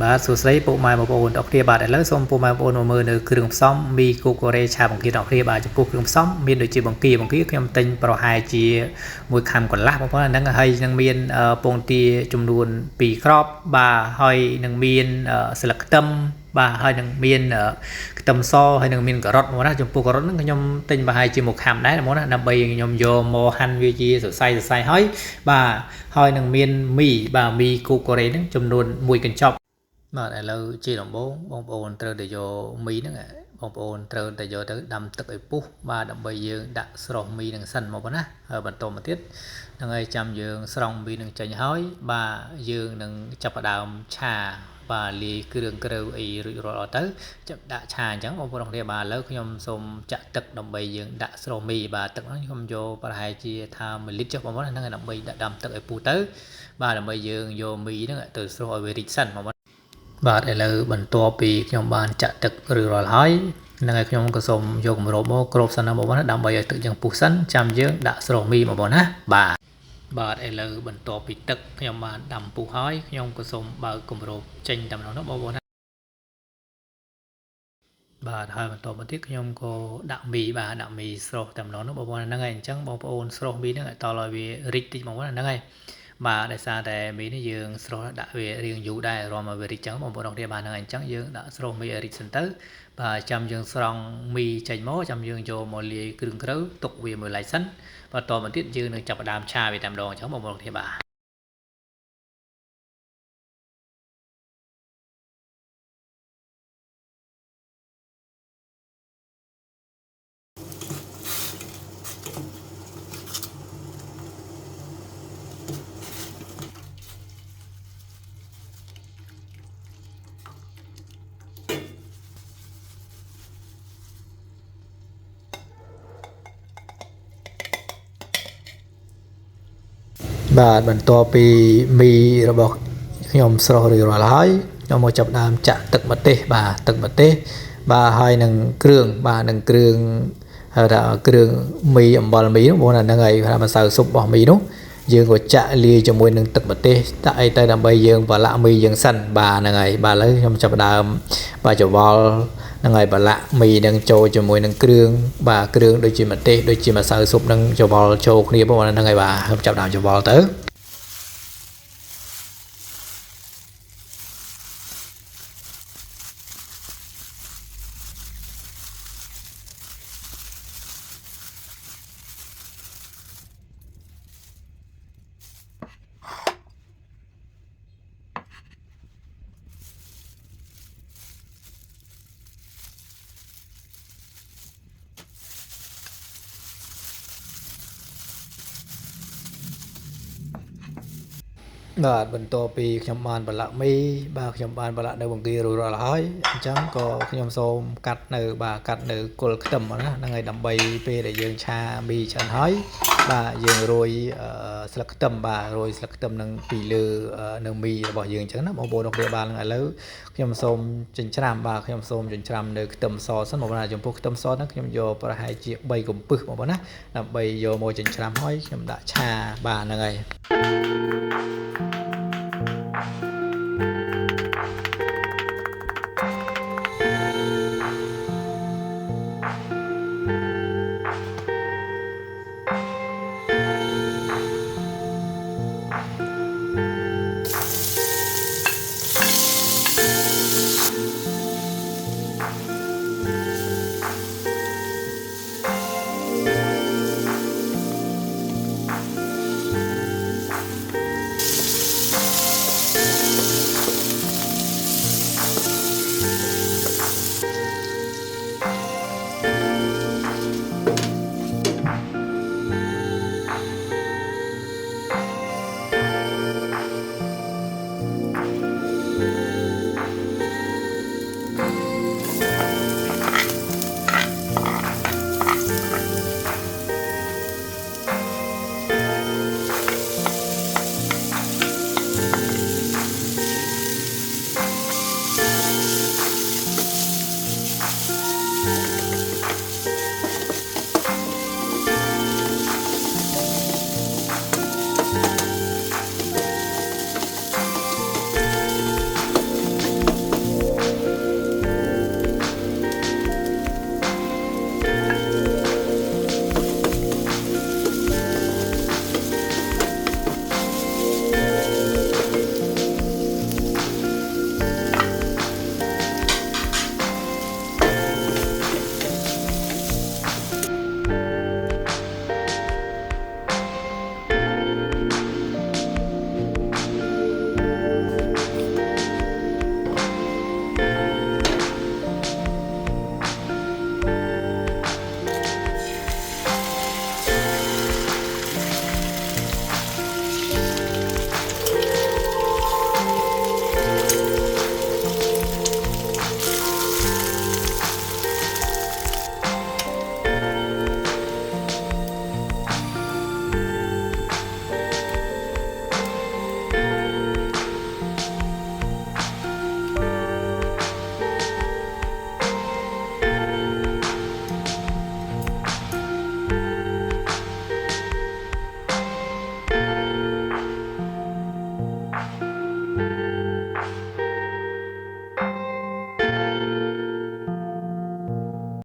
បាទសួស្តីពុកម៉ែបងប្អូនអរគ្នាបាទឥឡូវសូមពុកម៉ែបងប្អូនមកមើលនៅគ្រឿងផ្សំមីគូកូរ៉េឆាបង្គាអរគ្នាបាទចំពោះគ្រឿងផ្សំមានដូចជាបង្គាខ្ញុំទិញប្រហែលជាមួយខាំកន្លះបងប្អូនហ្នឹងហើយនឹងមានពងទាចំនួន2គ្រាប់បាទហើយនឹងមានស្លឹកខ្ទឹមបាទហើយនឹងមានខ្ទឹមសហើយនឹងមានការ៉ុតមកណាចំពោះការ៉ុតហ្នឹងខ្ញុំទិញប្រហែលជាមួយខាំដែរហ្មងណាដើម្បីខ្ញុំយកមកហាន់វាជាសរសៃហើយបាទហើយនឹងមានមីបាទមីគូកូរ៉េហ្នឹងចំនួន1កញ្ចប់បាទឥឡូវជាដំបូងបងប្អូនត្រូវតែយកមីហ្នឹងបងប្អូនត្រូវតែយកទៅដាំទឹកឲ្យពុះបាទដើម្បីយើងដាក់ស្រោះមីនឹងសិនមកណាហើយបន្តមកទៀតហ្នឹងហើយចាំយើងស្រង់មីនឹងចេញហើយបាទយើងនឹងចាប់ផ្ដើមឆាបាទលាយគ្រឿងក្រៅអីរួចរាល់អស់ទៅចាប់ដាក់ឆាអញ្ចឹងបងប្អូនគ្នាបាទឥឡូវខ្ញុំសូមចាក់ទឹកដើម្បីយើងដាក់ស្រោះមីបាទទឹកហ្នឹងខ្ញុំយកប្រហែលជាថា1លីត្រចុះបងប្អូនហ្នឹងដើម្បីដាក់ដាំទឹកឲ្យពុះទៅបាទដើម្បីយើងយកមីហ្នឹងទៅស្រោះឲ្យវារីកសិនបងប្អូនបាទឥឡូវបន្ទាប់ពីខ្ញុំបានចាក់ទឹកឬរាល់ហើយនឹងឲ្យខ្ញុំក៏សូមយកគម្របមកគ្របសិនណាបងប្អូនណាដើម្បីឲ្យទឹកយើងពុះសិនចាំយើងដាក់ស្រោះមីបងប្អូនណាបាទឥឡូវបន្ទាប់ពីទឹកខ្ញុំបានដាំពុះហើយខ្ញុំក៏សូមបើកគម្របចេញតែម្ដងណាបងប្អូនណាបាទហើយបន្តមកទៀតខ្ញុំក៏ដាក់មីបាទដាក់មីស្រោះតែម្ដងណាបងប្អូនហ្នឹងហើយអញ្ចឹងបងប្អូនស្រោះមីហ្នឹងឲ្យតឲ្យវារីកតិចបងប្អូនហ្នឹងហើយបាទដោយសារតែមីនេះយើងស្រោះដាក់វារៀងយូរដែររំឲ្យវារីកចឹងបងប្អូនអរគ្នាបាទហ្នឹងហើយអញ្ចឹងយើងដាក់ស្រោះមីឲ្យរីកសិនទៅបាទចាំយើងស្រង់មីចេញមកចាំយើងយកមកលាយគ្រឿងក្រៅទុកវាមួយឡែកសិនបន្តមកទៀតយើងនឹងចាប់ផ្ដើមឆាវាតែម្ដងអញ្ចឹងបងប្អូនអរគ្នាបាទបាទបន្ទាប់ពីមីរបស់ខ្ញុំស្រស់រួចរាល់ហើយខ្ញុំមកចាប់ដើមចាក់ទឹកម្ទេសបាទទឹកម្ទេសបាទហើយនឹងគ្រឿងបាទនឹងគ្រឿងហៅថាគ្រឿងមីអំបិលមីនោះបងប្អូនហ្នឹងហើយថាម្សៅស៊ុបរបស់មីនោះយើងក៏ចាក់លាយជាមួយនឹងទឹកម្ទេសដាក់អីទៅដើម្បីយើងប្រឡាក់មីយើងសិនបាទហ្នឹងហើយបាទឥឡូវខ្ញុំចាប់ដើមបាទច្របល់ហ្នឹងហើយប្រឡាក់មីនឹងចូលជាមួយនឹងគ្រឿងបាទគ្រឿងដូចជាម្ទេសដូចជាម្សៅស៊ុបនឹងច្របល់ចូលគ្នាបងប្អូនហ្នឹងហើយបាទខ្ញុំចាប់ដើមច្របល់ទៅបាទបន្ទាប់ពីខ្ញុំបានប្រឡាក់មីបាទខ្ញុំបានប្រឡាក់នៅបង្គារួចរាល់ហើយអញ្ចឹងក៏ខ្ញុំសូមកាត់នៅគល់ខ្ទឹមណាហ្នឹងហើយដើម្បីពេលដែលយើងឆាមីឆ្អិនហើយបាទយើងរោយស្លឹកខ្ទឹមបាទរោយស្លឹកខ្ទឹមនឹងពីលើនៅមីរបស់យើងអញ្ចឹងណាបងប្អូនរបស់គ្នាបាទឥឡូវខ្ញុំសូមចិញ្ច្រាំបាទខ្ញុំសូមចិញ្ច្រាំនៅខ្ទឹមសសិនបងប្អូនចំពោះខ្ទឹមសហ្នឹងខ្ញុំយកប្រហែលជា3កំពឹសបងប្អូនណាដើម្បីយកមកចិញ្ច្រាំហើយខ្ញុំដាក់ឆាបាទហ្នឹងហើយ